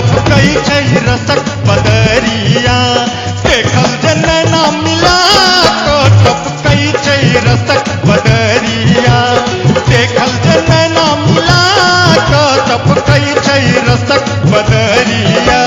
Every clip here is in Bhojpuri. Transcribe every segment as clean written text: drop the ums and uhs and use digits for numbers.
टपकई छै रसक बदरिया देखल जे नैना मिला को टपकई छै रसक बदरिया देखल जे नैना मिला को टपकई छै रसक बदरिया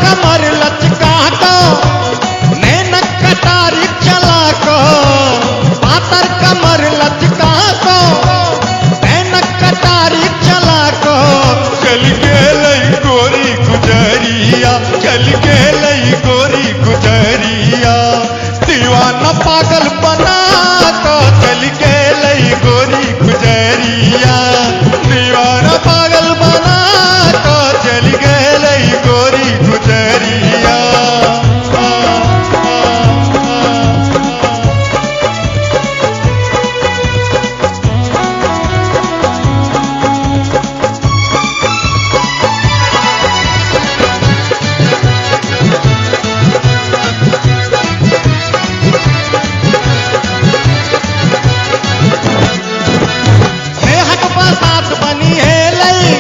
कमर लचका को नैनक कटारी चला को पातर कमर लचका को नैनक कटारी चला को चल गेलई गोरी गुजरिया चल गेलई गोरी गुजरिया दीवाना पागल बना को चल गेलई गोरी गुजरिया दीवाना पागल बना को चल गेलई गोरी गुजरिया नेहक बसात बनी है लई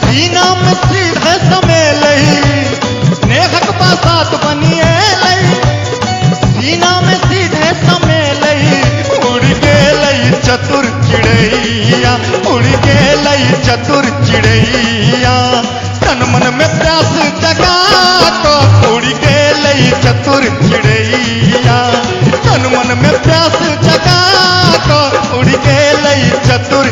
सीना में सीधे समेलई नेहक बसात बनी है लई सीना में सीधे समेलई उड़ गेलई चतुर चिड़ैया उड़ गेलई चतुर चिड़ैया तन मन में प्यास जगा को उड़ गेलई चतुर चिड़ैया तन मन में प्यास जगा को उड़ गेलई चतुर